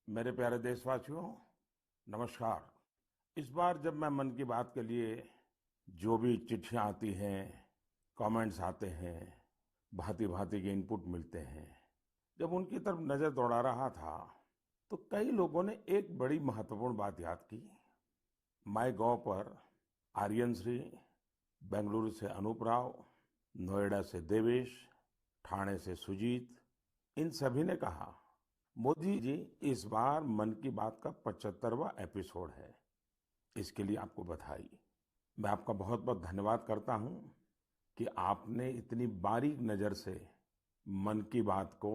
मेरे प्यारे देशवासियों, नमस्कार। इस बार जब मैं मन की बात के लिए जो भी चिट्ठियां आती हैं, कमेंट्स आते हैं, भांति भांति के इनपुट मिलते हैं, जब उनकी तरफ नजर दौड़ा रहा था तो कई लोगों ने एक बड़ी महत्वपूर्ण बात याद की। माई गॉव पर आर्यन श्री, बेंगलुरु से अनूप राव, नोएडा से देवेश, ठाणे से सुजीत, इन सभी ने कहा, मोदी जी, इस बार मन की बात का 75वां एपिसोड है। इसके लिए आपको बधाई। मैं आपका बहुत बहुत धन्यवाद करता हूं कि आपने इतनी बारीक नजर से मन की बात को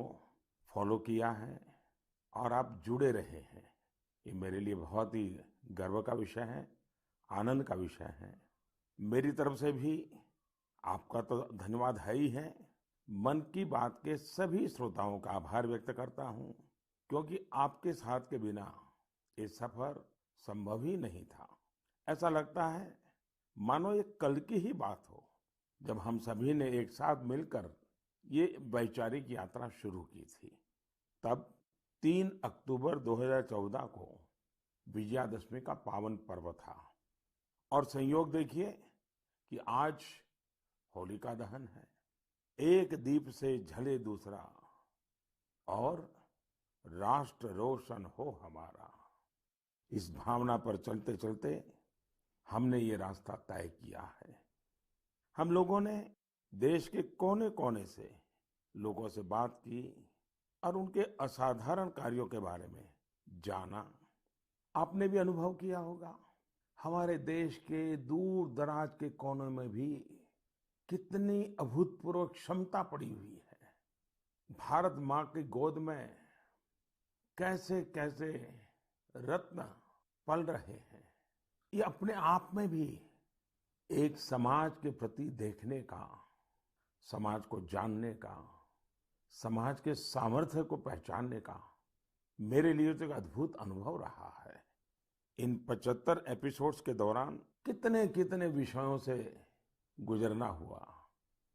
फॉलो किया है और आप जुड़े रहे हैं। ये मेरे लिए बहुत ही गर्व का विषय है, आनंद का विषय है। मेरी तरफ से भी आपका तो धन्यवाद है ही है। मन की बात के सभी श्रोताओं का आभार व्यक्त करता हूं, क्योंकि आपके साथ के बिना ये सफर संभव ही नहीं था। ऐसा लगता है मानो ये कल की ही बात हो, जब हम सभी ने एक साथ मिलकर ये वैचारिक यात्रा शुरू की थी। तब 3 अक्टूबर 2014 को विजयादशमी का पावन पर्व था और संयोग देखिए कि आज होलिका दहन है। एक दीप से जले दूसरा और राष्ट्र रोशन हो हमारा। इस भावना पर चलते चलते हमने ये रास्ता तय किया है। हम लोगों ने देश के कोने कोने से लोगों से बात की और उनके असाधारण कार्यों के बारे में जाना। आपने भी अनुभव किया होगा, हमारे देश के दूर दराज के कोनों में भी कितनी अभूतपूर्व क्षमता पड़ी हुई है। भारत माँ की गोद में कैसे कैसे रत्न पल रहे हैं। ये अपने आप में भी एक समाज के प्रति देखने का, समाज को जानने का, समाज के सामर्थ्य को पहचानने का मेरे लिए तो एक अद्भुत अनुभव रहा है। इन 75 एपिसोड्स के दौरान कितने कितने विषयों से गुजरना हुआ।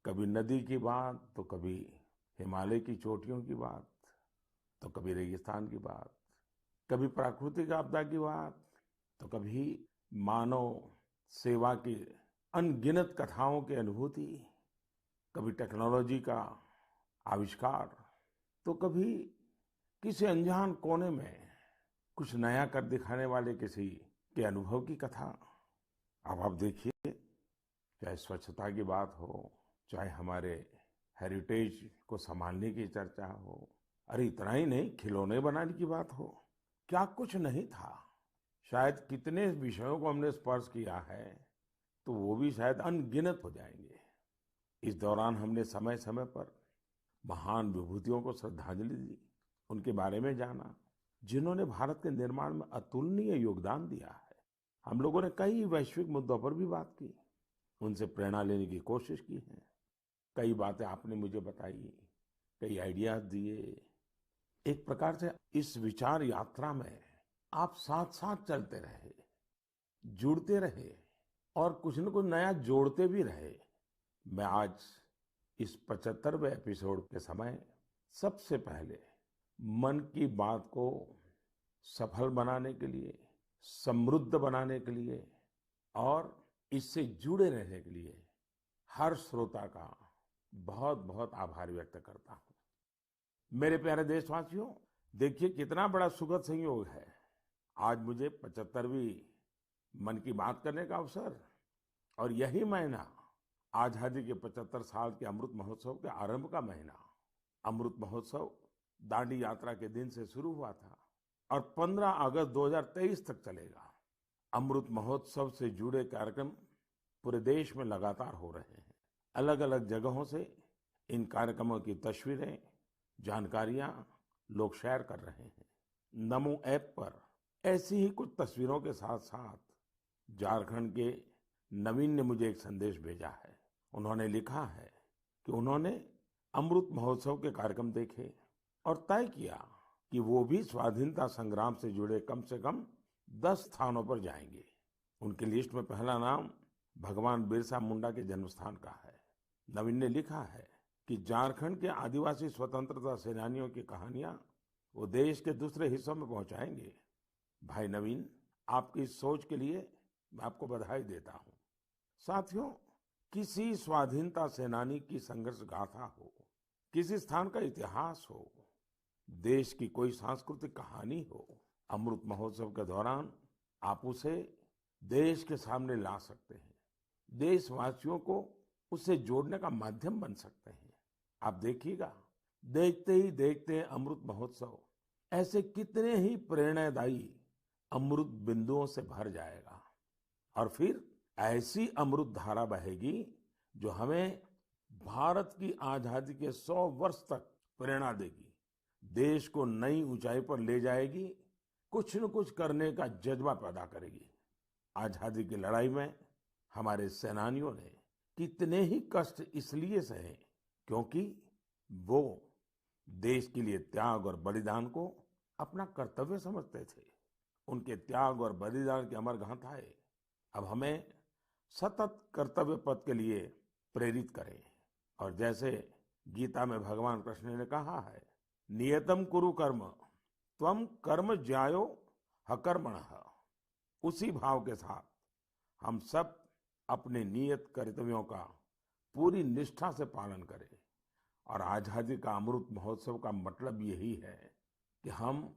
कभी नदी की बात, तो कभी हिमालय की चोटियों की बात, तो कभी रेगिस्तान की बात, कभी प्राकृतिक आपदा की बात, तो कभी मानव सेवा की अनगिनत कथाओं की अनुभूति, कभी टेक्नोलॉजी का आविष्कार, तो कभी किसी अनजान कोने में कुछ नया कर दिखाने वाले किसी के अनुभव की कथा। अब आप देखिए, चाहे स्वच्छता की बात हो, चाहे हमारे हेरिटेज को संभालने की चर्चा हो, अरे इतना ही नहीं, खिलौने बनाने की बात हो, क्या कुछ नहीं था। शायद कितने विषयों को हमने स्पर्श किया है, तो वो भी शायद अनगिनत हो जाएंगे। इस दौरान हमने समय समय पर महान विभूतियों को श्रद्धांजलि दी, उनके बारे में जाना, जिन्होंने भारत के निर्माण में अतुलनीय योगदान दिया है। हम लोगों ने कई वैश्विक मुद्दों पर भी बात की, उनसे प्रेरणा लेने की कोशिश की है। कई बातें आपने मुझे बताई, कई आइडियाज दिए। एक प्रकार से इस विचार यात्रा में आप साथ साथ चलते रहे, जुड़ते रहे और कुछ न कुछ नया जोड़ते भी रहे। मैं आज इस 75वें एपिसोड के समय सबसे पहले मन की बात को सफल बनाने के लिए, समृद्ध बनाने के लिए और इससे जुड़े रहने के लिए हर श्रोता का बहुत बहुत आभार व्यक्त करता हूं। मेरे प्यारे देशवासियों, देखिए कितना बड़ा सुखद संयोग है। आज मुझे 75वीं मन की बात करने का अवसर, और यही महीना आजादी के 75 साल के अमृत महोत्सव के आरंभ का महीना। अमृत महोत्सव दांडी यात्रा के दिन से शुरू हुआ था और 15 अगस्त 2023 तक चलेगा। अमृत महोत्सव से जुड़े कार्यक्रम पूरे देश में लगातार हो रहे हैं। अलग अलग जगहों से इन कार्यक्रमों की तस्वीरें, जानकारियां लोग शेयर कर रहे हैं। नमो ऐप पर ऐसी ही कुछ तस्वीरों के साथ साथ झारखंड के नवीन ने मुझे एक संदेश भेजा है। उन्होंने लिखा है कि उन्होंने अमृत महोत्सव के कार्यक्रम देखे और तय किया कि वो भी स्वाधीनता संग्राम से जुड़े कम से कम 10 स्थानों पर जाएंगे। उनकी लिस्ट में पहला नाम भगवान बिरसा मुंडा के जन्मस्थान का है। नवीन ने लिखा है कि झारखंड के आदिवासी स्वतंत्रता सेनानियों की कहानियां वो देश के दूसरे हिस्सों में पहुंचाएंगे। भाई नवीन, आपकी इस सोच के लिए मैं आपको बधाई देता हूं। साथियों, किसी स्वाधीनता सेनानी की संघर्ष गाथा हो, किसी स्थान का इतिहास हो, देश की कोई सांस्कृतिक कहानी हो, अमृत महोत्सव के दौरान आप उसे देश के सामने ला सकते हैं, देशवासियों को उससे जोड़ने का माध्यम बन सकते हैं। आप देखिएगा, देखते ही देखते अमृत महोत्सव ऐसे कितने ही प्रेरणादायी अमृत बिंदुओं से भर जाएगा और फिर ऐसी अमृत धारा बहेगी जो हमें भारत की आजादी के 100 वर्ष तक प्रेरणा देगी, देश को नई ऊंचाई पर ले जाएगी, कुछ न कुछ करने का जज्बा पैदा करेगी। आजादी की लड़ाई में हमारे सेनानियों ने कितने ही कष्ट इसलिए सहे क्योंकि वो देश के लिए त्याग और बलिदान को अपना कर्तव्य समझते थे। उनके त्याग और बलिदान की अमर गाथाएं अब हमें सतत कर्तव्य पथ के लिए प्रेरित करें। और जैसे गीता में भगवान कृष्ण ने कहा है, नियतम कुरु कर्म त्वम कर्म ज्यायो हकर्मणः, उसी भाव के साथ हम सब अपने नियत कर्तव्यों का पूरी निष्ठा से पालन करें। और आजादी का अमृत महोत्सव का मतलब यही है कि हम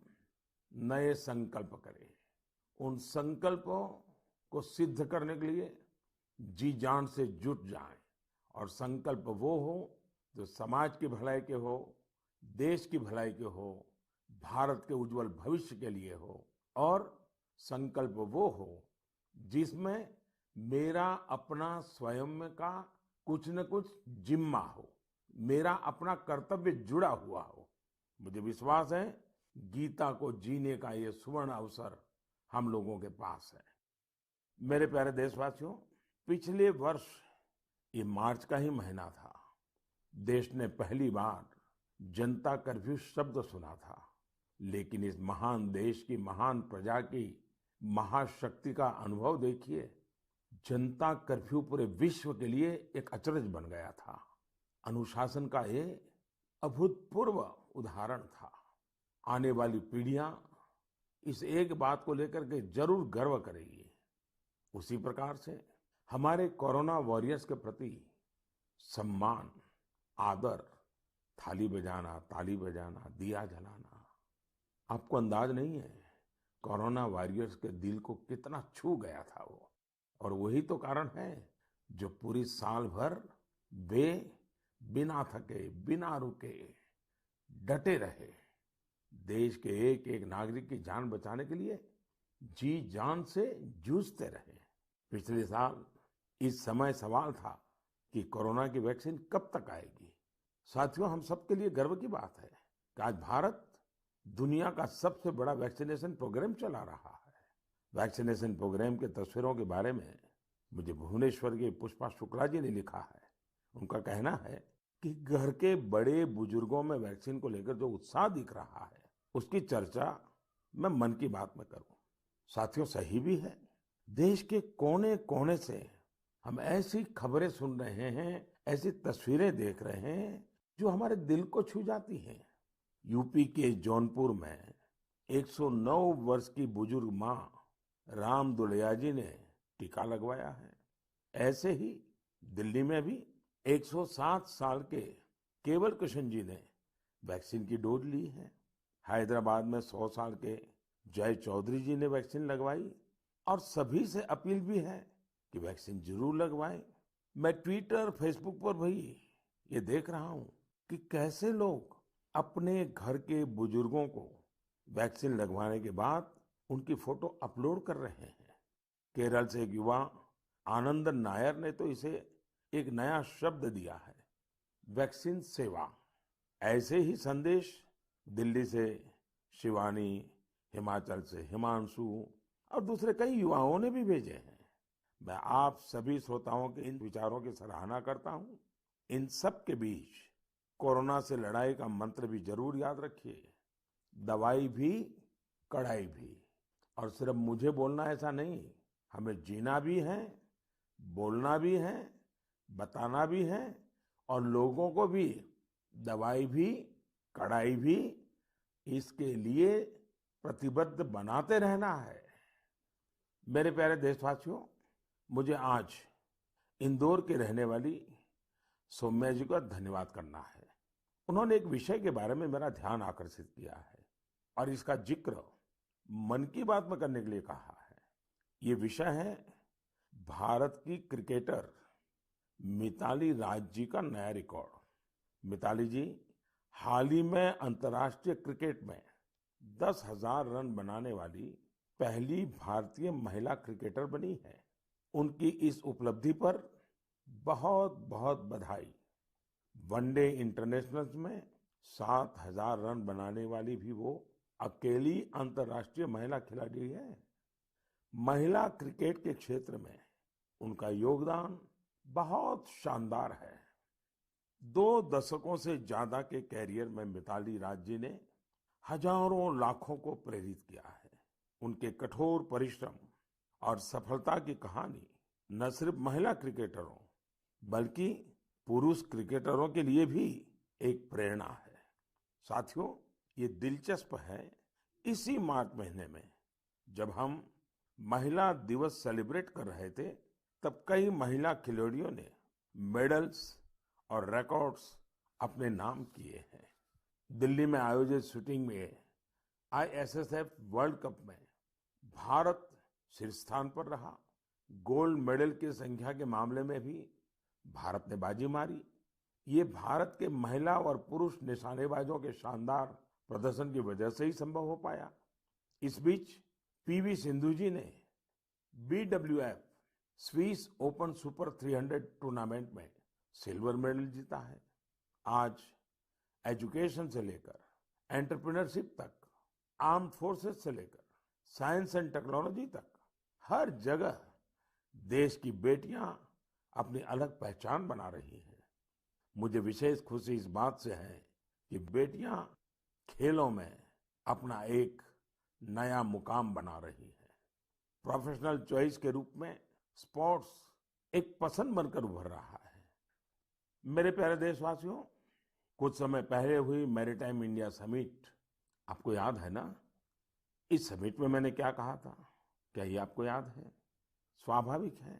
नए संकल्प करें, उन संकल्पों को सिद्ध करने के लिए जी जान से जुट जाएं। और संकल्प वो हो जो समाज की भलाई के हो, देश की भलाई के हो, भारत के उज्जवल भविष्य के लिए हो। और संकल्प वो हो जिसमें मेरा अपना स्वयं का कुछ न कुछ जिम्मा हो, मेरा अपना कर्तव्य जुड़ा हुआ हो। मुझे विश्वास है गीता को जीने का ये सुवर्ण अवसर हम लोगों के पास है। मेरे प्यारे देशवासियों, पिछले वर्ष ये मार्च का ही महीना था, देश ने पहली बार जनता कर्फ्यू शब्द सुना था। लेकिन इस महान देश की महान प्रजा की महाशक्ति का अनुभव देखिए। जनता कर्फ्यू पूरे विश्व के लिए एक अचरज बन गया था। अनुशासन का ये अभूतपूर्व उदाहरण था। आने वाली पीढ़ियां इस एक बात को लेकर के जरूर गर्व करेगी। उसी प्रकार से हमारे कोरोना वॉरियर्स के प्रति सम्मान, आदर, थाली बजाना, ताली बजाना, दिया जलाना, आपको अंदाज नहीं है कोरोना वॉरियर्स के दिल को कितना छू गया था वो। और वही तो कारण है जो पूरी साल भर वे बिना थके, बिना रुके डटे रहे, देश के एक एक नागरिक की जान बचाने के लिए जी जान से जूझते रहे। पिछले साल इस समय सवाल था कि कोरोना की वैक्सीन कब तक आएगी। साथियों, हम सबके लिए गर्व की बात है कि आज भारत दुनिया का सबसे बड़ा वैक्सीनेशन प्रोग्राम चला रहा है। वैक्सीनेशन प्रोग्राम के तस्वीरों के बारे में मुझे भुवनेश्वर के पुष्पा शुक्ला जी ने लिखा है। उनका कहना है कि घर के बड़े बुजुर्गों में वैक्सीन को लेकर जो उत्साह दिख रहा है उसकी चर्चा मैं मन की बात में करूं। साथियों, सही भी है। देश के कोने कोने से हम ऐसी खबरें सुन रहे हैं, ऐसी तस्वीरें देख रहे हैं जो हमारे दिल को छू जाती हैं। यूपी के जौनपुर में 109 वर्ष की बुजुर्ग मां राम दुलैया जी ने टीका लगवाया है। ऐसे ही दिल्ली में भी 107 साल के केवल कृष्ण जी ने वैक्सीन की डोज ली है। हैदराबाद में 100 साल के जय चौधरी जी ने वैक्सीन लगवाई। और सभी से अपील भी है कि वैक्सीन जरूर लगवाएं। मैं ट्विटर, फेसबुक पर भी ये देख रहा हूं कि कैसे लोग अपने घर के बुजुर्गों को वैक्सीन लगवाने के बाद उनकी फोटो अपलोड कर रहे हैं। केरल से एक युवा आनंदन नायर ने तो इसे एक नया शब्द दिया है, वैक्सीन सेवा। ऐसे ही संदेश दिल्ली से शिवानी, हिमाचल से हिमांशु और दूसरे कई युवाओं ने भी भेजे हैं। मैं आप सभी श्रोताओं के इन विचारों की सराहना करता हूं। इन सब के बीच कोरोना से लड़ाई का मंत्र भी जरूर याद रखिए, दवाई भी कड़ाई भी। और सिर्फ मुझे बोलना ऐसा नहीं, हमें जीना भी है, बोलना भी है, बताना भी है और लोगों को भी दवाई भी कड़ाई भी इसके लिए प्रतिबद्ध बनाते रहना है। मेरे प्यारे देशवासियों, मुझे आज इंदौर की रहने वाली सौम्या जी का धन्यवाद करना है। उन्होंने एक विषय के बारे में मेरा ध्यान आकर्षित किया है और इसका जिक्र मन की बात में करने के लिए कहा है। ये विषय है भारत की क्रिकेटर मिताली राज जी का नया रिकॉर्ड। मिताली जी हाल ही में अंतर्राष्ट्रीय क्रिकेट में 10,000 रन बनाने वाली पहली भारतीय महिला क्रिकेटर बनी है। उनकी इस उपलब्धि पर बहुत बहुत बधाई। वनडे इंटरनेशनल्स में 7,000 रन बनाने वाली भी वो अकेली अंतर्राष्ट्रीय महिला खिलाड़ी है। महिला क्रिकेट के क्षेत्र में उनका योगदान बहुत शानदार है। 2 दशकों से ज्यादा के कैरियर में मिताली राज जी ने हजारों लाखों को प्रेरित किया है। उनके कठोर परिश्रम और सफलता की कहानी न सिर्फ महिला क्रिकेटरों बल्कि पुरुष क्रिकेटरों के लिए भी एक प्रेरणा है। साथियों, ये दिलचस्प है, इसी मार्च महीने में जब हम महिला दिवस सेलिब्रेट कर रहे थे, तब कई महिला खिलाड़ियों ने मेडल्स और रिकॉर्ड्स अपने नाम किए हैं। दिल्ली में आयोजित शूटिंग में आईएसएसएफ वर्ल्ड कप में भारत शीर्ष स्थान पर रहा। गोल्ड मेडल की संख्या के मामले में भी भारत ने बाजी मारी। ये भारत के महिला और पुरुष निशानेबाजों के शानदार प्रदर्शन की वजह से ही संभव हो पाया। इस बीच पीवी सिंधु जी ने BWF Swiss open super 300 tournament में सिल्वर मेडल जीता है। आज एजुकेशन से लेकर एंटरप्रेन्योरशिप तक, आर्म्ड फोर्सेस से लेकर साइंस एंड टेक्नोलॉजी तक, हर जगह देश की बेटियां अपनी अलग पहचान बना रही हैं। मुझे विशेष खुशी इस बात से है कि बेटियां खेलों में अपना एक नया मुकाम बना रही हैं। प्रोफेशनल चॉइस के रूप में स्पोर्ट्स एक पसंद बनकर उभर रहा है। मेरे प्यारे देशवासियों, कुछ समय पहले हुई मैरीटाइम इंडिया समिट आपको याद है ना? इस समिट में मैंने क्या कहा था, क्या ये आपको याद है? स्वाभाविक है,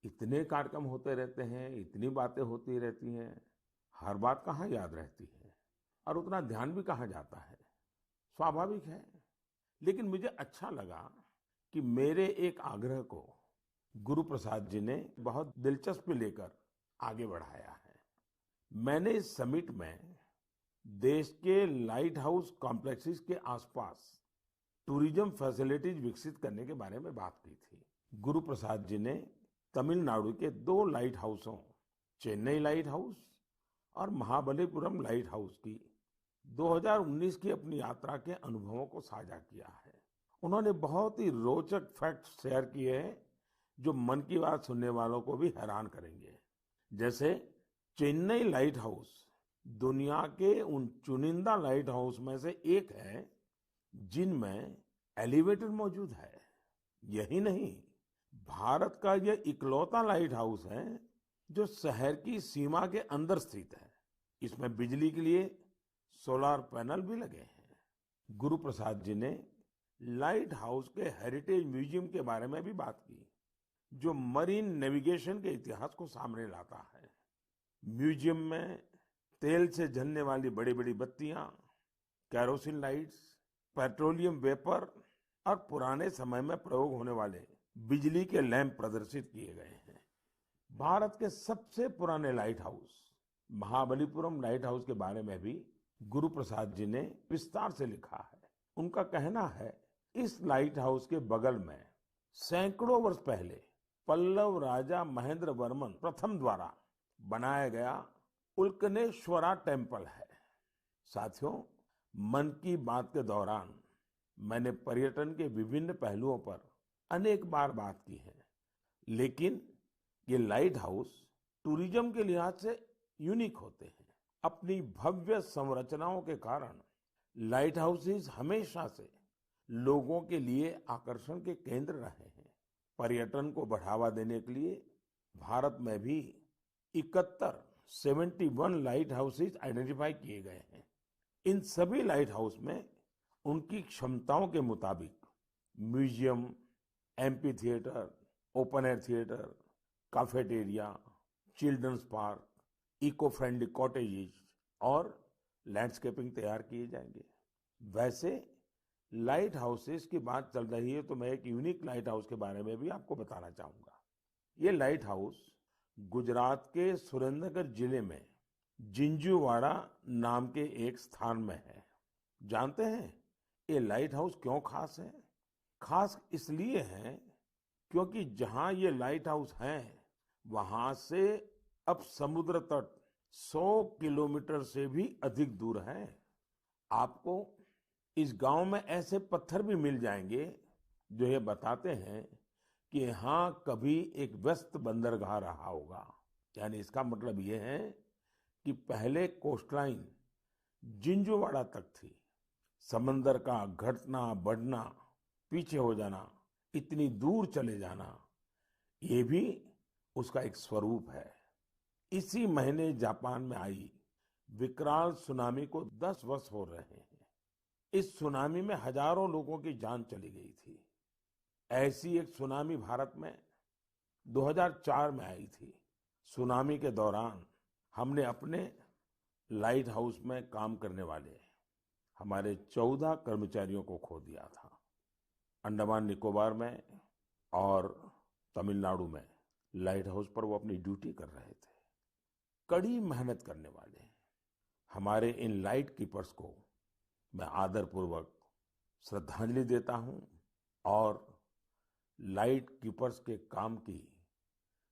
इतने कार्यक्रम होते रहते हैं, इतनी बातें होती रहती हैं, हर बात कहाँ याद रहती है और उतना ध्यान भी कहाँ जाता है। स्वाभाविक है, लेकिन मुझे अच्छा लगा कि मेरे एक आग्रह को गुरु प्रसाद जी ने बहुत दिलचस्पी लेकर आगे बढ़ाया है। मैंने इस समिट में देश के लाइट हाउस कॉम्प्लेक्सेस के आसपास टूरिज्म फैसिलिटीज विकसित करने के बारे में बात की थी। गुरु प्रसाद जी ने तमिलनाडु के 2 लाइट हाउसों, चेन्नई लाइट हाउस और महाबलीपुरम लाइट हाउस की 2019 की अपनी यात्रा के अनुभवों को साझा किया है। उन्होंने बहुत ही रोचक फैक्ट्स शेयर किए हैं जो मन की बात सुनने वालों को भी हैरान करेंगे। जैसे चेन्नई लाइट हाउस दुनिया के उन चुनिंदा लाइट हाउस में से एक है जिनमें एलिवेटर मौजूद है। यही नहीं, भारत का यह इकलौता लाइट हाउस है जो शहर की सीमा के अंदर स्थित है। इसमें बिजली के लिए सोलर पैनल भी लगे हैं। गुरु प्रसाद जी ने लाइट हाउस के हेरिटेज म्यूजियम के बारे में भी बात की, जो मरीन नेविगेशन के इतिहास को सामने लाता है। म्यूजियम में तेल से जलने वाली बड़ी बड़ी बत्तियां, कैरोसिन लाइट्स, पेट्रोलियम वेपर और पुराने समय में प्रयोग होने वाले बिजली के लैंप प्रदर्शित किए गए हैं। भारत के सबसे पुराने light house Mahabalipuram light house के बारे में भी गुरु प्रसाद जी ने विस्तार से लिखा है। उनका कहना है, इस लाइट हाउस के बगल में सैकड़ों वर्ष पहले पल्लव राजा महेंद्र वर्मन प्रथम द्वारा बनाया गया उल्कनेश्वरा टेम्पल है। साथियों, मन की बात के दौरान मैंने पर्यटन के विभिन्न पहलुओं पर अनेक बार बात की है, लेकिन ये लाइट हाउस टूरिज्म के लिहाज से यूनिक होते हैं। अपनी भव्य संरचनाओं के कारण लाइट हाउसेस हमेशा से लोगों के लिए आकर्षण के केंद्र रहे हैं। पर्यटन को बढ़ावा देने के लिए भारत में भी 71 लाइट हाउसेस आइडेंटिफाई किए गए हैं। इन सभी लाइट हाउस में उनकी क्षमताओं के मुताबिक museum, amphitheatre, open air theatre, cafeteria, children's park, eco friendly cottages और लैंडस्केपिंग तैयार किए जाएंगे। वैसे लाइट हाउसेस की बात चल रही है तो मैं एक यूनिक लाइट हाउस के बारे में भी आपको बताना चाहूंगा। ये लाइट हाउस गुजरात के सुरेंद्रनगर जिले में जिंजूवाड़ा नाम के एक स्थान में है। जानते हैं ये लाइट हाउस क्यों खास है? खास इसलिए है क्योंकि जहां ये लाइट हाउस है वहां से अब समुद्र तट 100 किलोमीटर से भी अधिक दूर है। आपको इस गांव में ऐसे पत्थर भी मिल जाएंगे जो ये बताते हैं कि यहाँ कभी एक व्यस्त बंदरगाह रहा होगा। यानी इसका मतलब ये है कि पहले कोस्टलाइन जिंजूवाड़ा तक थी। समंदर का घटना बढ़ना, पीछे हो जाना, इतनी दूर चले जाना, ये भी उसका एक स्वरूप है। इसी महीने जापान में आई विकराल सुनामी को 10 वर्ष हो रहे हैं। इस सुनामी में हजारों लोगों की जान चली गई थी। ऐसी एक सुनामी भारत में 2004 में आई थी। सुनामी के दौरान हमने अपने लाइट हाउस में काम करने वाले हमारे 14 कर्मचारियों को खो दिया था। अंडमान निकोबार में और तमिलनाडु में लाइट हाउस पर वो अपनी ड्यूटी कर रहे थे। कड़ी मेहनत करने वाले हमारे इन लाइट कीपर्स को मैं आदरपूर्वक श्रद्धांजलि देता हूं और लाइट कीपर्स के काम की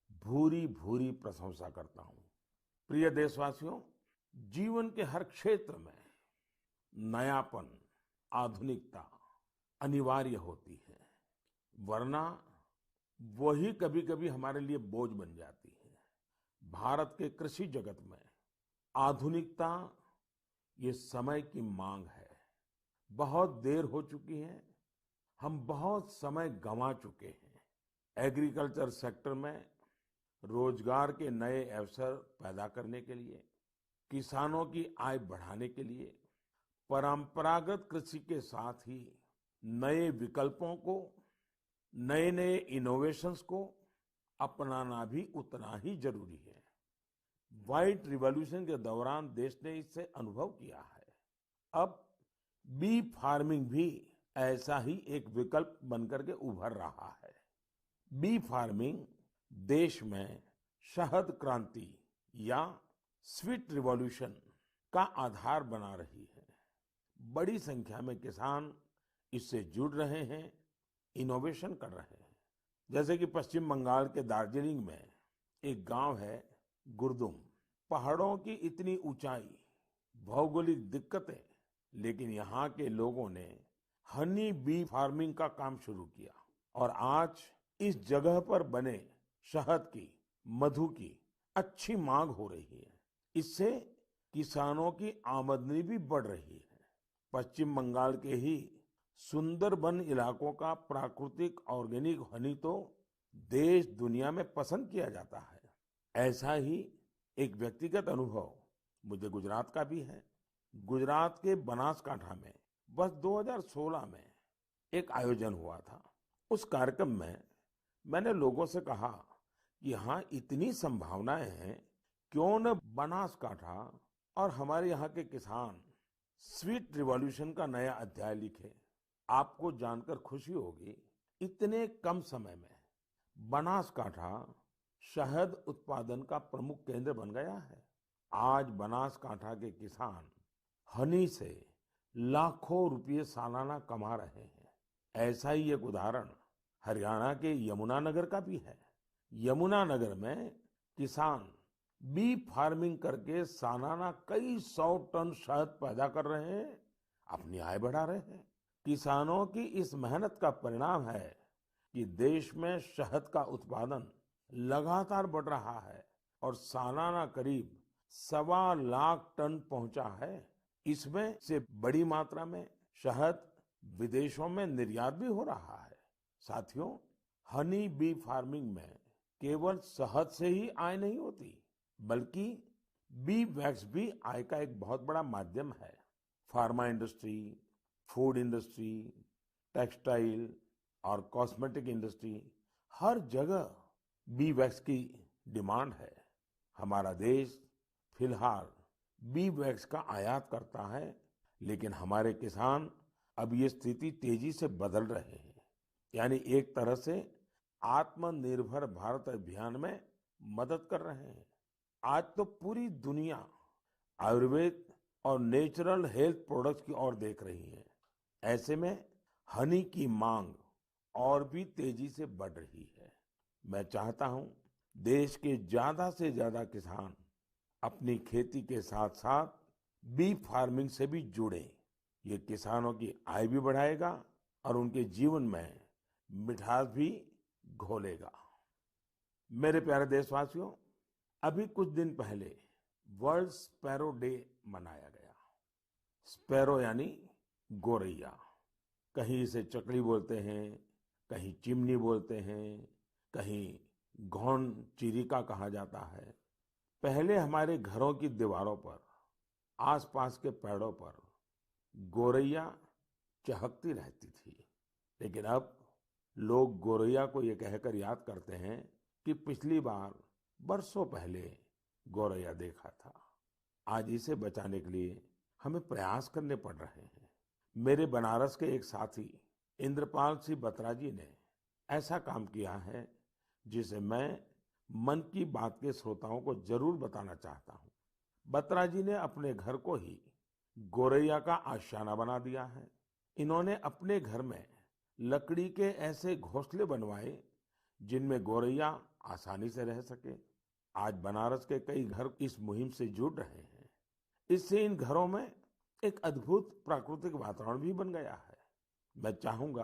भूरी भूरी प्रशंसा करता हूं। प्रिय देशवासियों, जीवन के हर क्षेत्र में नयापन, आधुनिकता अनिवार्य होती है, वरना वही कभी कभी हमारे लिए बोझ बन जाती है। भारत के कृषि जगत में आधुनिकता ये समय की मांग है। बहुत देर हो चुकी है, हम बहुत समय गंवा चुके हैं। एग्रीकल्चर सेक्टर में रोजगार के नए अवसर पैदा करने के लिए, किसानों की आय बढ़ाने के लिए परंपरागत कृषि के साथ ही नए विकल्पों को, नए नए इनोवेशंस को अपनाना भी उतना ही जरूरी है। व्हाइट रिवॉल्यूशन के दौरान देश ने इससे अनुभव किया है। अब बी फार्मिंग भी ऐसा ही एक विकल्प बनकर के उभर रहा है। बी फार्मिंग देश में शहद क्रांति या स्वीट रिवॉल्यूशन का आधार बना रही है। बड़ी संख्या में किसान इससे जुड़ रहे हैं, इनोवेशन कर रहे हैं। जैसे कि पश्चिम बंगाल के दार्जिलिंग में एक गांव है गुरदुम। पहाड़ों की इतनी ऊंचाई, भौगोलिक दिक्कतें, लेकिन यहाँ के लोगों ने हनी बी फार्मिंग का काम शुरू किया और आज इस जगह पर बने शहद की, मधु की अच्छी मांग हो रही है। इससे किसानों की आमदनी भी बढ़ रही है। पश्चिम बंगाल के ही सुंदरबन इलाकों का प्राकृतिक ऑर्गेनिक हनी तो देश दुनिया में पसंद किया जाता है। ऐसा ही एक व्यक्तिगत अनुभव मुझे गुजरात का भी है। गुजरात के बनासकांठा में बस 2016 में एक आयोजन हुआ था। उस कार्यक्रम में मैंने लोगों से कहा कि यहाँ इतनी संभावनाएं हैं, क्यों न बनासकांठा और हमारे यहाँ के किसान स्वीट रिवॉल्यूशन का नया अध्याय लिखे। आपको जानकर खुशी होगी, इतने कम समय में बनासकांठा शहद उत्पादन का प्रमुख केंद्र बन गया है। आज बनासकांठा के किसान हनी से लाखों रुपये सालाना कमा रहे हैं। ऐसा ही एक उदाहरण हरियाणा के यमुनानगर का भी है। यमुनानगर में किसान बी फार्मिंग करके सालाना कई 100 टन शहद पैदा कर रहे हैं, अपनी आय बढ़ा रहे हैं। किसानों की इस मेहनत का परिणाम है कि देश में शहद का उत्पादन लगातार बढ़ रहा है और सालाना करीब 1.25 लाख टन पहुंचा है। इसमें से बड़ी मात्रा में शहद विदेशों में निर्यात भी हो रहा है। साथियों, हनी बी फार्मिंग में केवल शहद से ही आय नहीं होती, बल्कि बी वैक्स भी आय का एक बहुत बड़ा माध्यम है। Pharma industry, food industry, textile और कॉस्मेटिक इंडस्ट्री, हर जगह बी वैक्स की डिमांड है। हमारा देश फिलहाल बी वैक्स का आयात करता है, लेकिन हमारे किसान अब ये स्थिति तेजी से बदल रहे हैं। यानी एक तरह से आत्मनिर्भर भारत अभियान में मदद कर रहे हैं। आज तो पूरी दुनिया आयुर्वेद और नेचुरल हेल्थ प्रोडक्ट्स की ओर देख रही है। ऐसे में हनी की मांग और भी तेजी से बढ़ रही है। मैं चाहता हूं देश के ज्यादा से ज्यादा किसान अपनी खेती के साथ साथ बी फार्मिंग से भी जुड़े। ये किसानों की आय भी बढ़ाएगा और उनके जीवन में मिठास भी घोलेगा। मेरे प्यारे देशवासियों, अभी कुछ दिन पहले वर्ल्ड स्पैरो डे मनाया गया। स्पैरो यानी गोरैया। कहीं इसे चकली बोलते हैं, कहीं चिमनी बोलते हैं, कहीं घौन चिरिका कहा जाता है। पहले हमारे घरों की दीवारों पर, आसपास के पेड़ों पर गोरैया चहकती रहती थी। लेकिन अब लोग गोरैया को ये कहकर याद करते हैं कि पिछली बार बरसों पहले गोरैया देखा था। आज इसे बचाने के लिए हमें प्रयास करने पड़ रहे हैं। मेरे बनारस के एक साथी इंद्रपाल सिंह बत्रा जी ने ऐसा काम किया है जिसे मैं मन की बात के श्रोताओं को जरूर बताना चाहता हूँ। बत्रा जी ने अपने घर को ही गोरैया का आशियाना बना दिया है। इन्होंने अपने घर में लकड़ी के ऐसे घोंसले बनवाए जिनमें गोरैया आसानी से रह सके। आज बनारस के कई घर इस मुहिम से जुड़ रहे हैं। इससे इन घरों में एक अद्भुत प्राकृतिक वातावरण भी बन गया है। मैं चाहूंगा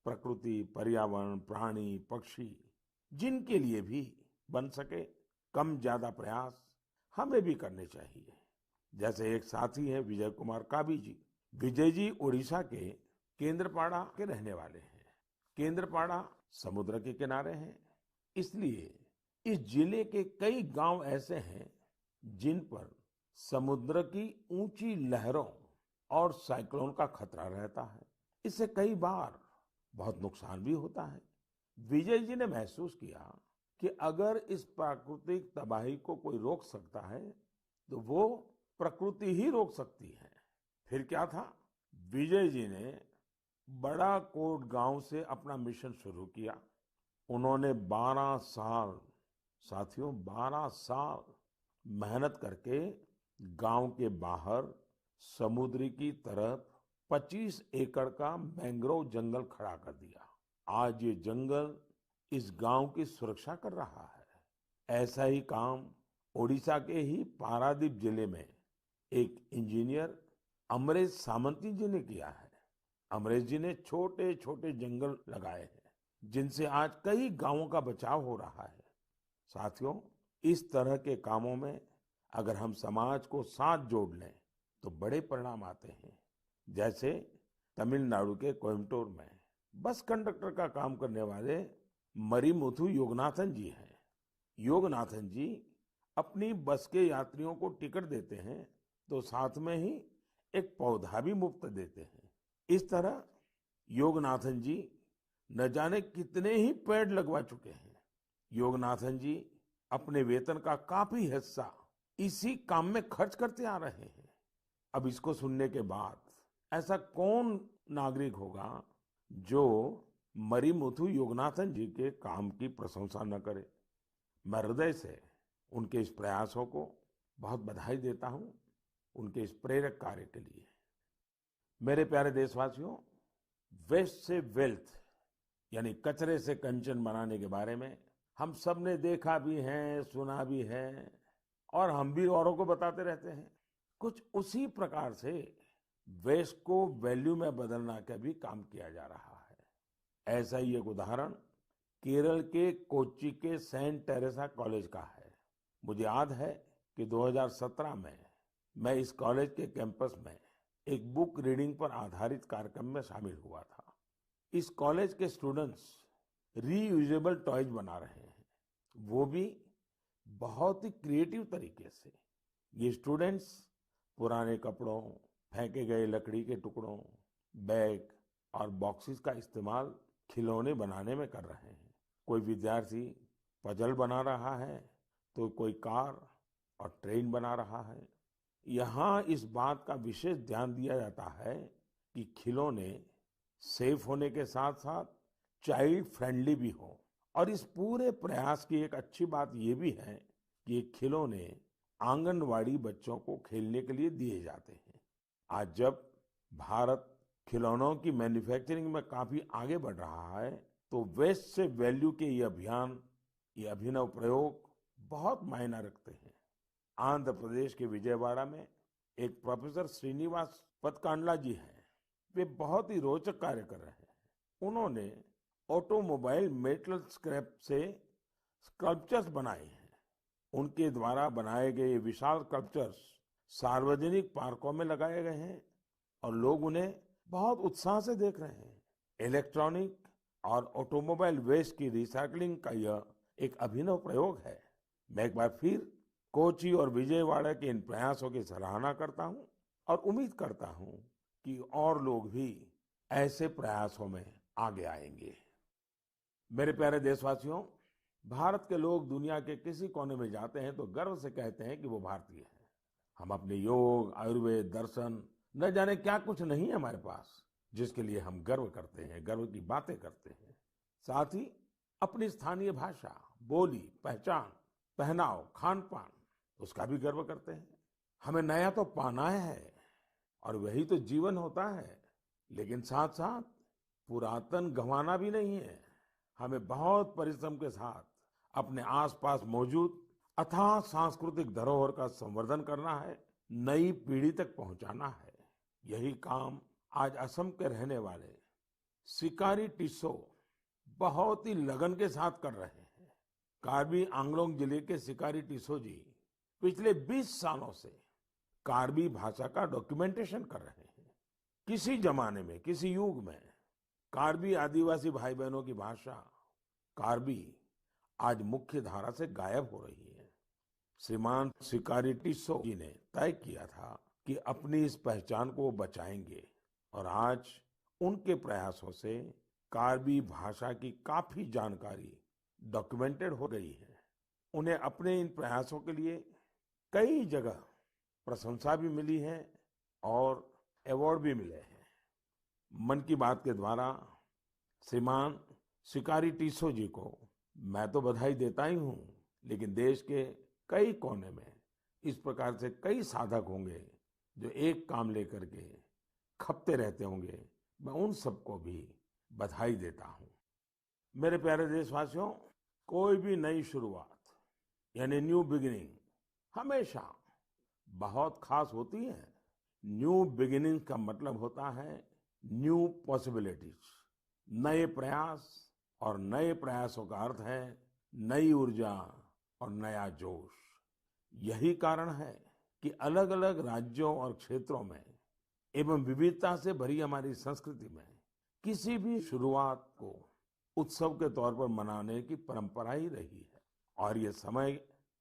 प्रकृति, पर्यावरण, प्राणी, पक्षी जिनके लिए भी बन सके, कम ज्यादा प्रयास हमें भी करने चाहिए। जैसे एक साथी हैं विजय कुमार काबी जी। विजय जी उड़ीसा के केंद्रपाड़ा के रहने वाले हैं। केंद्रपाड़ा समुद्र के किनारे है, इसलिए इस जिले के कई गांव ऐसे हैं जिन पर समुद्र की ऊंची लहरों और साइक्लोन का खतरा रहता है। इससे कई बार बहुत नुकसान भी होता है। विजय जी ने महसूस किया कि अगर इस प्राकृतिक तबाही को कोई रोक सकता है तो वो प्रकृति ही रोक सकती है। फिर क्या था, विजय जी ने बड़ा कोट गांव से अपना मिशन शुरू किया। उन्होंने 12 साल, साथियों 12 साल मेहनत करके गांव के बाहर समुद्र की तरफ 25 एकड़ का मैंग्रोव जंगल खड़ा कर दिया। आज ये जंगल इस गांव की सुरक्षा कर रहा है। ऐसा ही काम ओडिशा के ही पारादीप जिले में एक इंजीनियर अमरेश सामंती जी ने किया है। अमरेश जी ने छोटे छोटे जंगल लगाए हैं जिनसे आज कई गांवों का बचाव हो रहा है। साथियों, इस तरह के कामों में अगर हम समाज को साथ जोड़ लें तो बड़े परिणाम आते हैं। जैसे तमिलनाडु के कोयम्बटूर में बस कंडक्टर का काम करने वाले मरिमुथु योगनाथन जी हैं। योगनाथन जी अपनी बस के यात्रियों को टिकट देते हैं तो साथ में ही एक पौधा भी मुफ्त देते हैं। इस तरह योगनाथन जी न जाने कितने ही पेड़ लगवा चुके हैं। योगनाथन जी अपने वेतन का काफी हिस्सा इसी काम में खर्च करते आ रहे हैं। अब इसको सुनने के बाद ऐसा कौन नागरिक होगा जो मरिमुथु योगनाथन जी के काम की प्रशंसा न करे। मैं हृदय से उनके इस प्रयासों को बहुत बधाई देता हूं, उनके इस प्रेरक कार्य के लिए। मेरे प्यारे देशवासियों, वेस्ट से वेल्थ यानी कचरे से कंचन बनाने के बारे में हम सब ने देखा भी है, सुना भी है और हम भी औरों को बताते रहते हैं। कुछ उसी प्रकार से वेस्ट को वैल्यू में बदलना का भी काम किया जा रहा है। ऐसा ही एक उदाहरण केरल के कोच्चि के सेंट टेरेसा कॉलेज का है। मुझे याद है कि 2017 में मैं इस कॉलेज के कैंपस में एक बुक रीडिंग पर आधारित कार्यक्रम में शामिल हुआ था। इस कॉलेज के स्टूडेंट्स रीयूजेबल टॉयज बना रहे हैं, वो भी बहुत ही क्रिएटिव तरीके से। ये स्टूडेंट्स पुराने कपड़ों, फेंके गए लकड़ी के टुकड़ों बैग और बॉक्सेस का इस्तेमाल खिलौने बनाने में कर रहे हैं। कोई विद्यार्थी पजल बना रहा है, तो कोई कार और ट्रेन बना रहा है। यहाँ इस बात का विशेष ध्यान दिया जाता है कि खिलौने सेफ होने के साथ साथ चाइल्ड फ्रेंडली भी हो। और इस पूरे प्रयास की एक अच्छी बात ये भी है कि ये खिलौने आंगनवाड़ी बच्चों को खेलने के लिए दिए जाते हैं। आज जब भारत खिलौनों की मैन्युफैक्चरिंग में काफी आगे बढ़ रहा है, तो वेस्ट से वैल्यू के ये अभियान, ये अभिनव प्रयोग बहुत मायना रखते हैं। आंध्र प्रदेश के विजयवाड़ा में एक प्रोफेसर श्रीनिवास पदकांडला जी हैं। वे बहुत ही रोचक कार्य कर रहे हैं। उन्होंने ऑटोमोबाइल मेटल स्क्रैप से स्कल्पचर्स बनाए हैं। उनके द्वारा बनाए गए ये विशाल स्कल्पचर्स सार्वजनिक पार्कों में लगाए गए हैं और लोग उन्हें बहुत उत्साह से देख रहे हैं। इलेक्ट्रॉनिक और ऑटोमोबाइल वेस्ट की रिसाइकलिंग का यह एक अभिनव प्रयोग है। मैं एक बार फिर कोच्चि और विजयवाड़ा के इन प्रयासों की सराहना करता हूं और उम्मीद करता हूं कि और लोग भी ऐसे प्रयासों में आगे आएंगे। मेरे प्यारे देशवासियों, भारत के लोग दुनिया के किसी कोने में जाते हैं तो गर्व से कहते हैं कि वो भारतीय हैं। हम अपने योग, आयुर्वेद, दर्शन, न जाने क्या कुछ नहीं है हमारे पास, जिसके लिए हम गर्व करते हैं, गर्व की बातें करते हैं। साथ ही अपनी स्थानीय भाषा, बोली, पहचान, पहनाव, खान पान, उसका भी गर्व करते हैं। हमें नया तो पाना है और वही तो जीवन होता है, लेकिन साथ साथ पुरातन गंवाना भी नहीं है। हमें बहुत परिश्रम के साथ अपने आसपास मौजूद अथाह सांस्कृतिक धरोहर का संवर्धन करना है, नई पीढ़ी तक पहुंचाना है। यही काम आज असम के रहने वाले सिकारी टिस्सौ बहुत ही लगन के साथ कर रहे हैं। कार्बी आंगलोंग जिले के सिकारी टिस्सौ जी पिछले 20 सालों से कार्बी भाषा का डॉक्यूमेंटेशन कर रहे हैं। किसी जमाने में, किसी युग में कार्बी आदिवासी भाई बहनों की भाषा कार्बी आज मुख्य धारा से गायब हो रही है। श्रीमान सिकारी टिस्सौ जी ने तय किया था कि अपनी इस पहचान को वो बचाएंगे और आज उनके प्रयासों से कार्बी भाषा की काफी जानकारी डॉक्यूमेंटेड हो गई है। उन्हें अपने इन प्रयासों के लिए कई जगह प्रशंसा भी मिली है और अवार्ड भी मिले हैं। मन की बात के द्वारा श्रीमान सिकारी टिस्सौ जी को मैं तो बधाई देता ही हूं, लेकिन देश के कई कोने में इस प्रकार से कई साधक होंगे जो एक काम लेकर के खपते रहते होंगे। मैं उन सबको भी बधाई देता हूं। मेरे प्यारे देशवासियों, कोई भी नई शुरुआत यानी न्यू बिगिनिंग हमेशा बहुत खास होती है। न्यू बिगिनिंग का मतलब होता है न्यू पॉसिबिलिटीज, नए प्रयास, और नए प्रयासों का अर्थ है नई ऊर्जा और नया जोश। यही कारण है कि अलग अलग राज्यों और क्षेत्रों में एवं विविधता से भरी हमारी संस्कृति में किसी भी शुरुआत को उत्सव के तौर पर मनाने की परंपरा ही रही है। और ये समय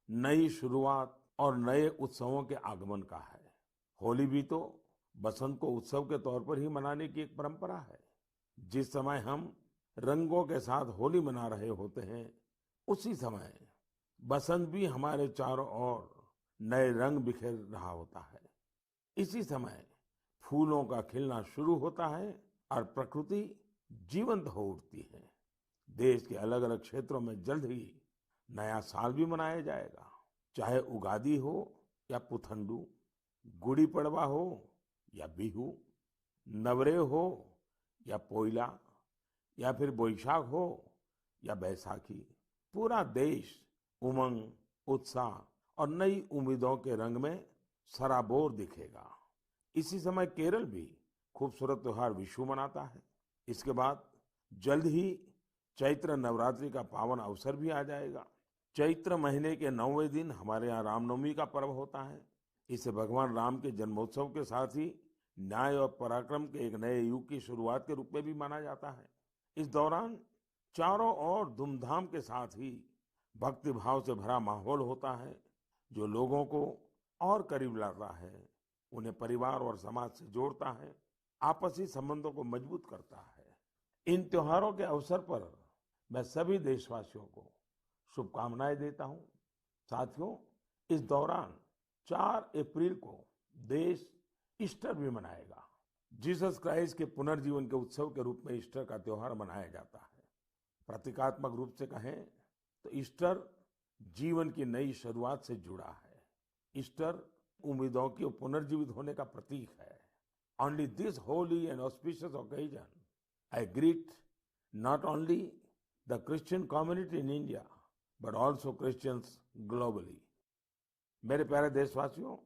नई शुरुआत और नए उत्सवों के आगमन का है। होली भी तो बसंत को उत्सव के तौर पर ही मनाने की एक परंपरा है। जिस समय हम रंगों के साथ होली मना रहे होते हैं, उसी समय बसंत भी हमारे चारों ओर नए रंग बिखेर रहा होता है। इसी समय फूलों का खिलना शुरू होता है और प्रकृति जीवंत हो उठती है। देश के अलग अलग क्षेत्रों में जल्द ही नया साल भी मनाया जाएगा, चाहे उगादी हो या पुथंडू, गुड़ी पड़वा हो या बिहू, नवरेह हो या पोइला, या फिर बोईशाख हो या बैसाखी। पूरा देश उमंग, उत्साह और नई उम्मीदों के रंग में सराबोर दिखेगा। इसी समय केरल भी खूबसूरत त्योहार विशु मनाता है। इसके बाद जल्द ही चैत्र नवरात्रि का पावन अवसर भी आ जाएगा। चैत्र महीने के 9वें दिन हमारे यहाँ रामनवमी का पर्व होता है। इसे भगवान राम के जन्मोत्सव के साथ ही न्याय और पराक्रम के एक नए युग की शुरुआत के रूप में भी माना जाता है। इस दौरान चारों ओर धूमधाम के साथ ही भक्ति भाव से भरा माहौल होता है, जो लोगों को और करीब लाता है, उन्हें परिवार और समाज से जोड़ता है। आपसी संबंधों को मजबूत करता है। इन त्योहारों के अवसर पर मैं सभी देशवासियों को शुभकामनाएं देता हूं। साथियों, इस दौरान 4 अप्रैल को देश ईस्टर भी मनाएगा। जीसस क्राइस्ट के पुनर्जीवन के उत्सव के रूप में ईस्टर का त्योहार मनाया जाता है। प्रतीकात्मक रूप से कहें तो ईस्टर जीवन की नई शुरुआत से जुड़ा है। ईस्टर उम्मीदों के पुनर्जीवित होने का प्रतीक है। On this holy and auspicious occasion, I greet not only the Christian community in India, but also Christians globally. मेरे प्यारे देशवासियों,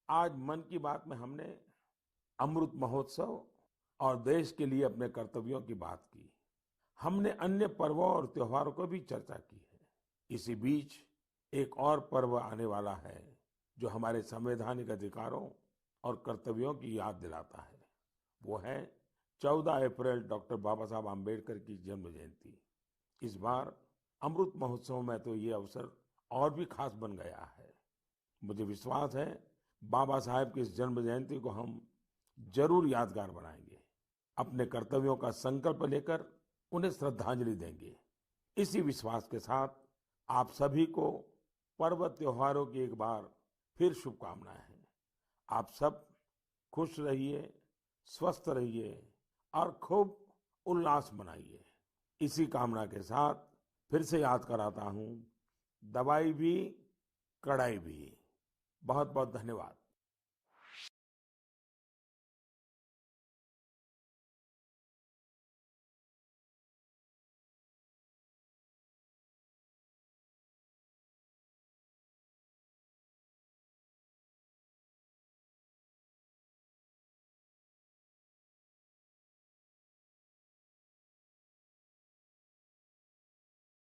आज मन की बात में हमने अमृत महोत्सव और देश के लिए अपने कर्तव्यों की बात की। हमने अन्य पर्वों और त्योहारों को भी चर्चा की है। इसी बीच एक और पर्व आने वाला है जो हमारे संवैधानिक अधिकारों और कर्तव्यों की याद दिलाता है। वो है 14 अप्रैल डॉक्टर बाबा साहब आम्बेडकर की जन्म जयंती। इस बार अमृत महोत्सव में तो ये अवसर और भी खास बन गया है। मुझे विश्वास है बाबा साहब की इस जन्म जयंती को हम जरूर यादगार बनाएंगे, अपने कर्तव्यों का संकल्प लेकर उन्हें श्रद्धांजलि देंगे। इसी विश्वास के साथ आप सभी को पर्व त्योहारों की एक बार फिर शुभकामनाएं। आप सब खुश रहिए, स्वस्थ रहिए और खूब उल्लास मनाइए। इसी कामना के साथ फिर से याद कराता हूं, दवाई भी कड़ाई भी। बहुत बहुत धन्यवाद।